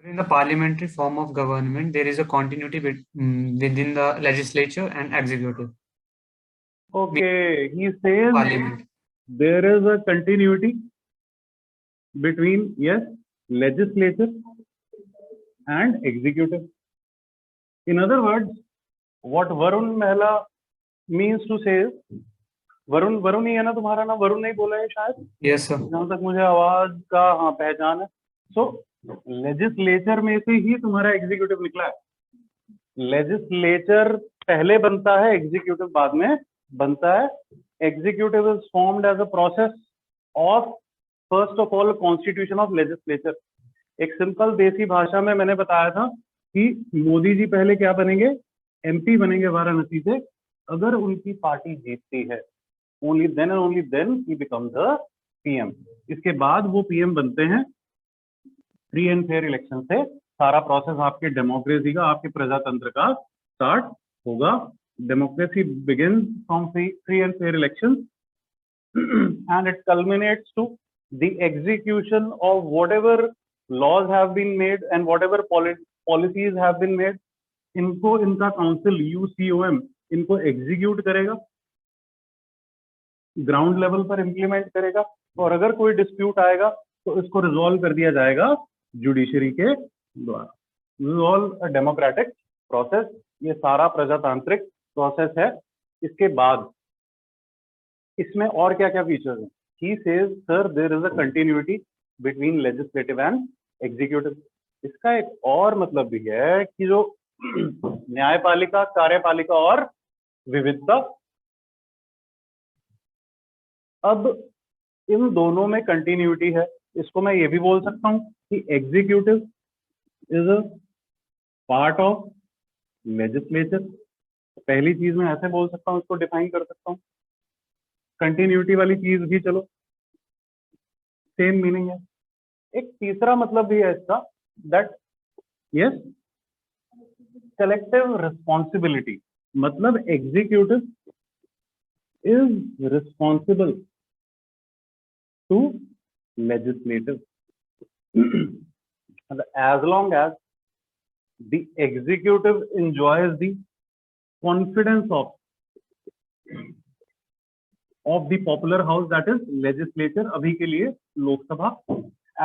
In the parliamentary form of government, there is a continuity within the legislature and executive. Okay, he says Parliament. there is a continuity between, yes, legislature and executive. In other words, what Varun Mehla means to say is, Varun ही है ना तुम्हारा नाम? वरुण नहीं बोला है शायद? Yes, sir. जहां तक मुझे आवाज का हाँ पहचान है. सो लेजिस्लेचर में से ही तुम्हारा एग्जीक्यूटिव निकला है. लेजिस्लेचर पहले बनता है, एग्जीक्यूटिव बाद में बनता है. Executive is formed as a process of first of all constitution of legislature. एक सिंपल देसी भाषा में मैंने बताया था कि मोदी जी पहले क्या बनेंगे? एमपी बनेंगे वाराणसी से. अगर उनकी पार्टी जीतती है, only then he becomes the PM. इसके बाद वो PM बनते हैं. फ्री एंड फेयर इलेक्शन से सारा प्रोसेस आपके डेमोक्रेसी का, आपके प्रजातंत्र का स्टार्ट होगा. Democracy begins from free and fair elections and it culminates to the execution of whatever laws have been made and whatever policies have been made. इनको इनका काउंसिल UCOM इनको एग्जीक्यूट करेगा, ग्राउंड लेवल पर implement करेगा, और अगर कोई dispute आएगा तो इसको रिजॉल्व कर दिया जाएगा जुडिशरी के द्वारा. This is all a democratic process. ये सारा प्रजातांत्रिक प्रोसेस है. इसके बाद इसमें और क्या क्या फीचर्स हैं? He says sir there is a continuity between legislative and executive. इसका एक और मतलब भी है कि जो न्यायपालिका, कार्यपालिका और विविधता, अब इन दोनों में कंटिन्यूटी है. इसको मैं ये भी बोल सकता हूं कि executive is a part of legislature. पहली चीज मैं ऐसे बोल सकता हूं, इसको डिफाइन कर सकता हूं. कंटिन्यूटी वाली चीज भी चलो सेम मीनिंग है. एक तीसरा मतलब भी है इसका, दैट यस कलेक्टिव रिस्पॉन्सिबिलिटी. मतलब executive is responsible to legislative as long as the executive enjoys the confidence of the popular house, that is legislature, अभी के लिए Lok Sabha.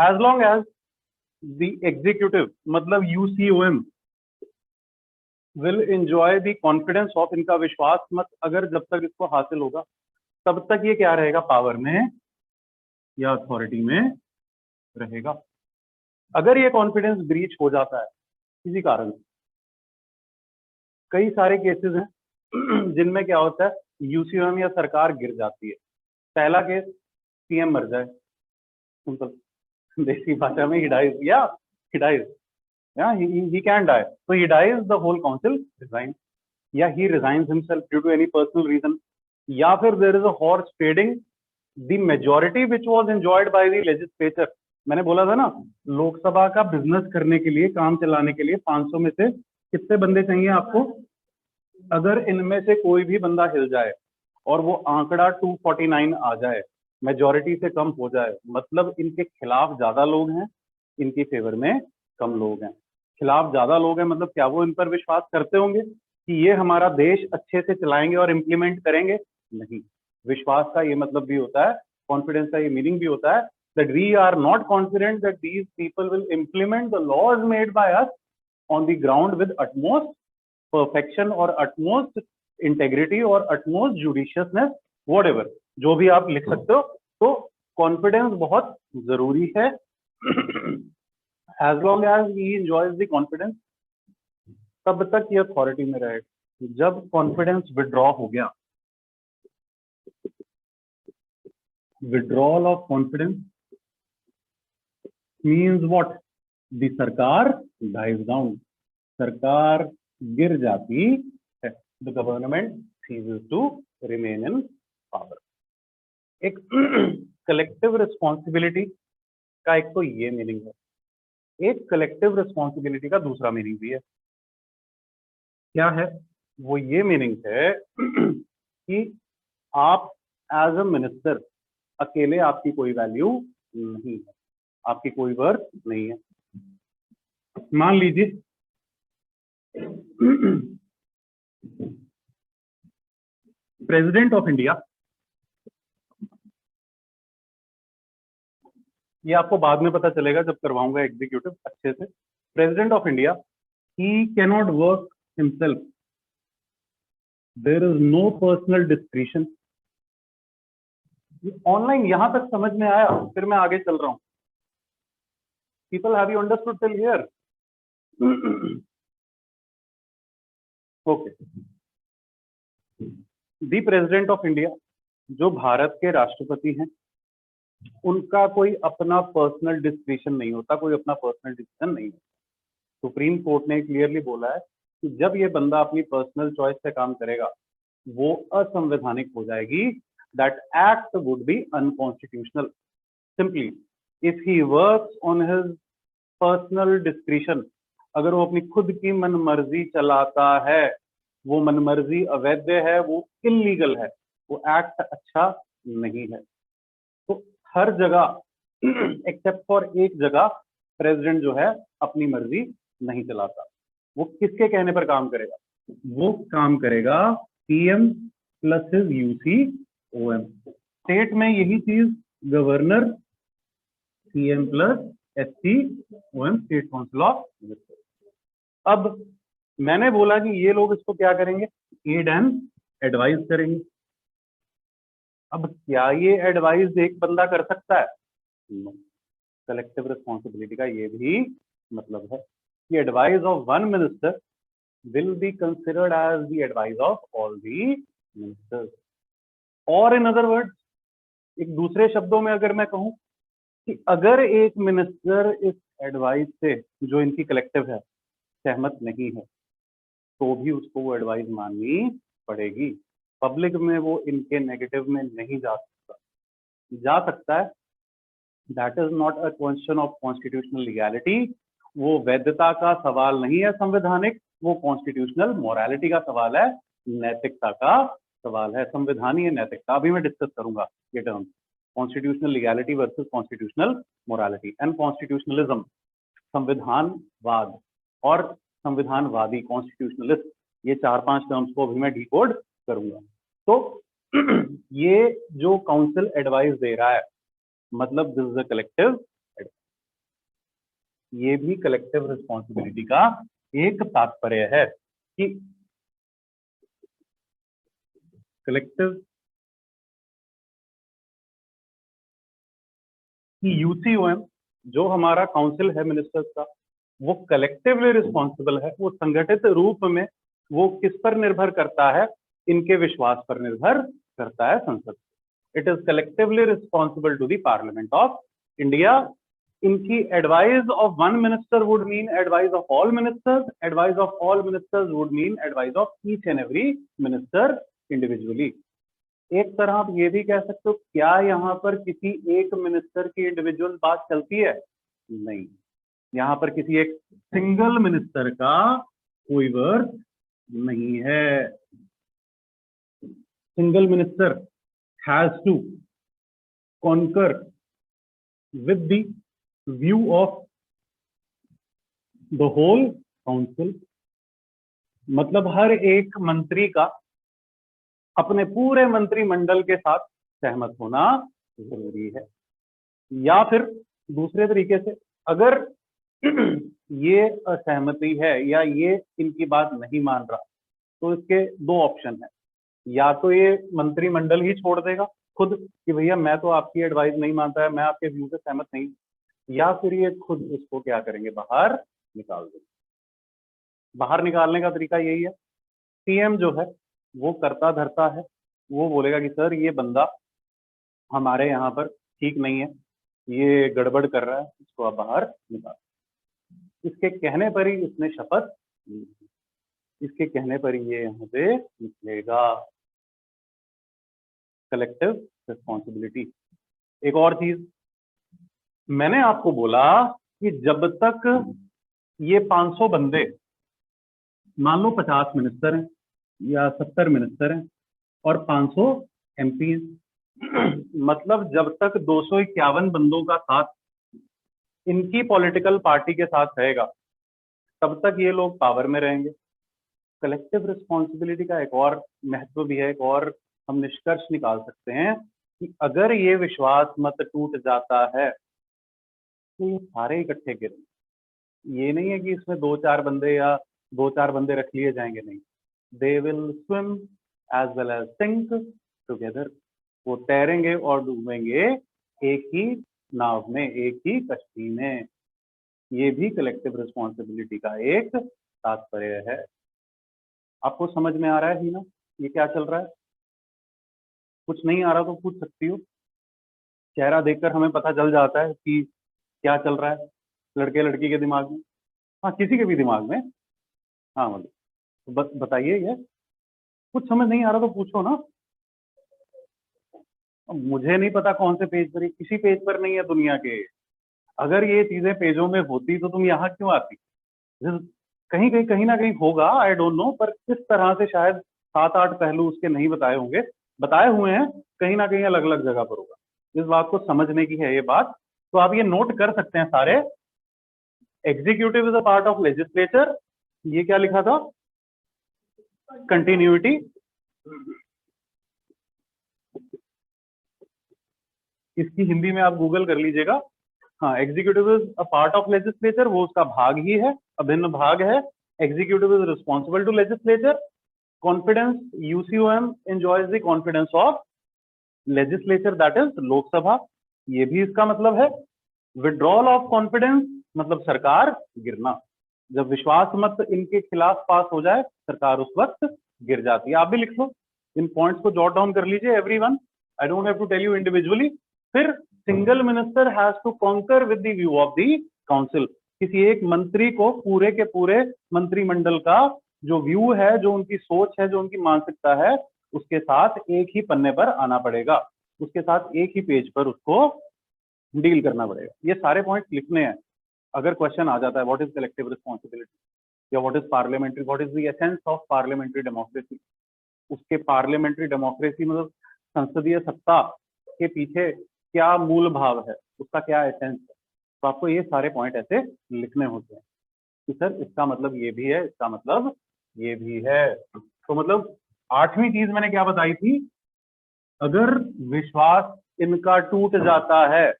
as long as the executive मतलब UCOM will enjoy the confidence of, इनका विश्वास मत अगर जब तक इसको हासिल होगा तब तक ये क्या रहेगा? पावर में या अथॉरिटी में रहेगा. अगर ये कॉन्फिडेंस ब्रीच हो जाता है किसी कारण से, कई सारे केसेस हैं जिनमें क्या होता है, यूसीओएम या सरकार गिर जाती है. पहला केस, सीएम मर जाए, सिंपल देसी भाषा में he dies. He can die, so he dies, the whole council resigns, या he resigns himself due to any personal reason, या फिर there is a horse trading the majority which was enjoyed by the legislature. मैंने बोला था ना, लोकसभा का business करने के लिए, काम चलाने के लिए 500 में से कितने बंदे चाहिए आपको? अगर इनमें से कोई भी बंदा हिल जाए और वो आंकड़ा 249 आ जाए, मेजॉरिटी से कम हो जाए, मतलब इनके खिलाफ ज्यादा लोग हैं, इनकी फेवर में कम लोग हैं. खिलाफ ज्यादा लोग हैं मतलब क्या वो इन पर विश्वास करते होंगे कि ये हमारा देश अच्छे से चलाएंगे और इम्प्लीमेंट करेंगे? नहीं. विश्वास का ये मतलब भी होता है, कॉन्फिडेंस का ये मीनिंग भी होता है, that we are not confident that these people will implement the laws made by us on the ground with utmost perfection or utmost integrity or utmost judiciousness, whatever, जो भी आप लिख सकते हो. तो कॉन्फिडेंस बहुत जरूरी है. as long as he enjoys the confidence, तब तक ये अथॉरिटी में रहेगा. जब कॉन्फिडेंस विड्रॉ हो गया, withdrawal of confidence means what? The सरकार dies down. सरकार गिर जाती है. The government ceases to remain in power. एक कलेक्टिव रिस्पॉन्सिबिलिटी का एक तो ये मीनिंग है. एक कलेक्टिव रिस्पॉन्सिबिलिटी का दूसरा मीनिंग भी है. क्या है वो? ये मीनिंग है कि आप एज अ मिनिस्टर अकेले, आपकी कोई वैल्यू नहीं है, आपकी कोई वर्थ नहीं है. मान लीजिए प्रेसिडेंट ऑफ इंडिया, ये आपको बाद में पता चलेगा जब करवाऊंगा एग्जीक्यूटिव अच्छे से। President of India, he cannot work himself, there is no personal discretion. Online यहां तक समझ में आया, फिर मैं आगे चल रहा हूं। People have you understood till here? Okay. The president of India, जो भारत के राष्ट्रपति हैं, उनका कोई अपना पर्सनल डिस्क्रिशन नहीं होता, कोई अपना पर्सनल डिसीजन नहीं होता। सुप्रीम कोर्ट ने क्लियरली बोला है कि जब ये बंदा अपनी पर्सनल चॉइस से काम करेगा वो असंवैधानिक हो जाएगी। That act would be unconstitutional simply if he works on his personal discretion. अगर वो अपनी खुद की मनमर्जी चलाता है, वो मनमर्जी अवैध है, वो इलीगल है, वो एक्ट अच्छा नहीं है। तो हर जगह एक्सेप्ट फॉर एक जगह प्रेसिडेंट जो है अपनी मर्जी नहीं चलाता। वो किसके कहने पर काम करेगा? वो काम करेगा PM plus his UCOM. State में यही चीज governor, CM plus SCOM, state council of ministers. अब मैंने बोला कि ये लोग इसको क्या करेंगे? एड एंड एडवाइस करेंगे। अब क्या ये एडवाइस एक बंदा कर सकता है? कलेक्टिव रिस्पॉन्सिबिलिटी का ये भी मतलब है कि advice of one minister will be considered as the advice of all the ministers. और इन अदर वर्ड्स, एक दूसरे शब्दों में अगर मैं कहूं कि अगर एक मिनिस्टर इस एडवाइस से जो इनकी कलेक्टिव है सहमत नहीं है तो भी उसको वो एडवाइस माननी पड़ेगी। पब्लिक में वो इनके नेगेटिव में नहीं जा सकता है। That is not a question of constitutional legality. वो वैधता का सवाल नहीं है संवैधानिक, वो कॉन्स्टिट्यूशनल मोरालिटी का सवाल है, नैतिकता का सवाल है। संवैधानीय नैतिकता अभी मैं डिस्कस करूंगा ये term, constitutional legality versus constitutional morality and constitutionalism. संविधानवाद और संविधानवादी, कॉन्स्टिट्यूशनलिस्ट, ये 4-5 टर्म्स को अभी मैं डिकोड करूंगा। तो ये जो काउंसिल एडवाइस दे रहा है, मतलब दिस इज अ कलेक्टिव, ये भी कलेक्टिव रिस्पॉन्सिबिलिटी का एक तात्पर्य है कि कलेक्टिव यूसीओएम जो हमारा काउंसिल है मिनिस्टर्स का, वो कलेक्टिवली रिस्पॉन्सिबल है। वो संगठित रूप में वो किस पर निर्भर करता है? इनके विश्वास पर निर्भर करता है, संसद। It is collectively responsible to the parliament of India. इनकी advice of one minister would mean advice of all ministers, advice of all ministers would mean advice of each and every minister individually. एक तरह आप ये भी कह सकते हो, क्या यहाँ पर किसी एक मिनिस्टर की इंडिविजुअल बात चलती है? नहीं, यहाँ पर किसी एक सिंगल मिनिस्टर का कोई वर्ड नहीं है। Single minister has to concur with the view of the whole council. मतलब हर एक मंत्री का अपने पूरे मंत्रिमंडल के साथ सहमत होना जरूरी है। या फिर दूसरे तरीके से, अगर ये असहमति है या ये इनकी बात नहीं मान रहा, तो इसके 2 ऑप्शन है। या तो ये मंत्रिमंडल ही छोड़ देगा खुद कि भैया मैं तो आपकी एडवाइस नहीं मानता है, मैं आपके व्यू से सहमत नहीं, या फिर ये खुद इसको क्या करेंगे? बाहर निकाल देंगे। बाहर निकालने का तरीका यही है, सीएम जो है वो करता धरता है, वो बोलेगा कि सर ये बंदा हमारे यहाँ पर ठीक नहीं है, ये गड़बड़ कर रहा है, इसको आप बाहर निकाल। इसके कहने पर ही इसने शपथ, इसके कहने पर ही ये यहाँ से निकलेगा। Collective responsibility. एक और चीज मैंने आपको बोला कि जब तक ये 500 बंदे, मान लो 50 मिनिस्टर हैं या 70 मिनिस्टर हैं और 500 एमपी, मतलब जब तक 251 बंदों का साथ इनकी पॉलिटिकल पार्टी के साथ रहेगा, तब तक ये लोग पावर में रहेंगे। कलेक्टिव रिस्पॉन्सिबिलिटी का एक और महत्व भी है, एक और हम निष्कर्ष निकाल सकते हैं कि अगर ये विश्वास मत टूट जाता है तो ये सारे इकट्ठे गिरेंगे। ये नहीं है कि इसमें 2-4 बंदे या 2-4 बंदे रख लिए जाएंगे, नहीं, they will swim as well as sink together. वो तैरेंगे और डूबेंगे एक ही नाव में, एक ही कश्ती में। ये भी कलेक्टिव रिस्पॉन्सिबिलिटी का एक तात्पर्य है। आपको समझ में आ रहा है ही ना ये क्या चल रहा है? कुछ नहीं आ रहा तो पूछ सकती हो। चेहरा देखकर हमें पता चल जाता है कि क्या चल रहा है लड़के लड़की के दिमाग में। हाँ, किसी के भी दिमाग में। हाँ बोलिए, बताइए। ये कुछ समझ नहीं आ रहा तो पूछो ना। अब मुझे नहीं पता कौन से पेज पर, किसी पेज पर नहीं है दुनिया के। अगर ये चीजें पेजों में होती तो तुम यहाँ क्यों आती? कहीं कहीं कहीं ना कहीं होगा, आई डोंट नो, पर किस तरह से शायद 7-8 पहलू उसके नहीं बताए होंगे। बताए हुए हैं, कहीं ना कहीं अलग अलग जगह पर होगा। इस बात को समझने की है ये बात। तो आप ये नोट कर सकते हैं सारे। Executive is a part of legislature, ये क्या लिखा था? कंटिन्यूटी। इसकी हिंदी में आप गूगल कर लीजिएगा। हाँ, executive is a part of legislature, वो उसका भाग ही है, अभिन्न भाग है। Executive is responsible to legislature. Confidence, UCOM enjoys the confidence of legislature, that is Lok Sabha, ये भी इसका मतलब है। विड्रॉल ऑफ कॉन्फिडेंस मतलब सरकार गिरना। जब विश्वास मत इनके खिलाफ पास हो जाए, सरकार उस वक्त गिर जाती है। आप भी लिख लो, इन पॉइंट्स को जॉट डाउन कर लीजिए everyone. I don't have to tell you individually. फिर single minister has to concur with the view of the council. किसी एक मंत्री को पूरे के पूरे मंत्रिमंडल का जो व्यू है, जो उनकी सोच है, जो उनकी मानसिकता है, उसके साथ एक ही पन्ने पर आना पड़ेगा, उसके साथ एक ही पेज पर उसको डील करना पड़ेगा। ये सारे पॉइंट्स लिखने हैं। अगर क्वेश्चन आ जाता है व्हाट इज कलेक्टिव रिस्पॉन्सिबिलिटी या what is parliamentary, what is the essence of parliamentary democracy, उसके पार्लियामेंट्री डेमोक्रेसी मतलब संसदीय सत्ता के पीछे क्या मूल भाव है, उसका क्या एसेंस है, तो आपको ये सारे पॉइंट ऐसे लिखने होते हैं कि सर इसका मतलब ये भी है, इसका मतलब ये भी है। तो मतलब 8वीं चीज मैंने क्या बताई थी? अगर विश्वास इनका टूट जाता है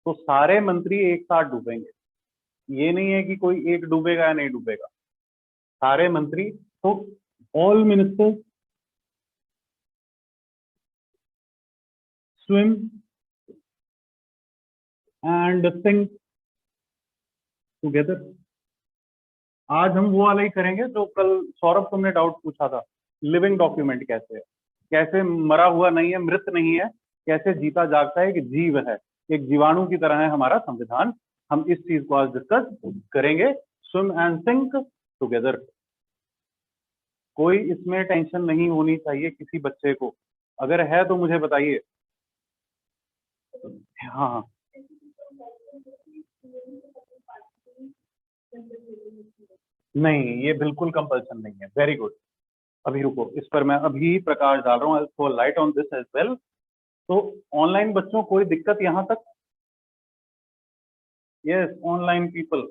तो सारे मंत्री एक साथ डूबेंगे। ये नहीं है कि कोई एक डूबेगा या नहीं डूबेगा, सारे मंत्री। तो all ministers swim and sink together. आज हम वो वाला ही करेंगे जो कल सौरभ तुमने डाउट पूछा था, लिविंग डॉक्यूमेंट कैसे है, कैसे मरा हुआ नहीं है, मृत नहीं है, कैसे जीता जागता है, एक जीव है, एक जीवाणु की तरह है हमारा संविधान। हम इस चीज को आज डिस्कस करेंगे, स्विम एंड सिंक टुगेदर। कोई इसमें टेंशन नहीं होनी चाहिए किसी बच्चे को, अगर है तो मुझे बताइए। हाँ, नहीं, ये बिल्कुल कंपल्सन नहीं है। Very good. अभी रुको, इस पर मैं अभी प्रकाश डाल रहा हूँ, throw light on this as well. तो ऑनलाइन बच्चों कोई दिक्कत यहाँ तक? Yes, online people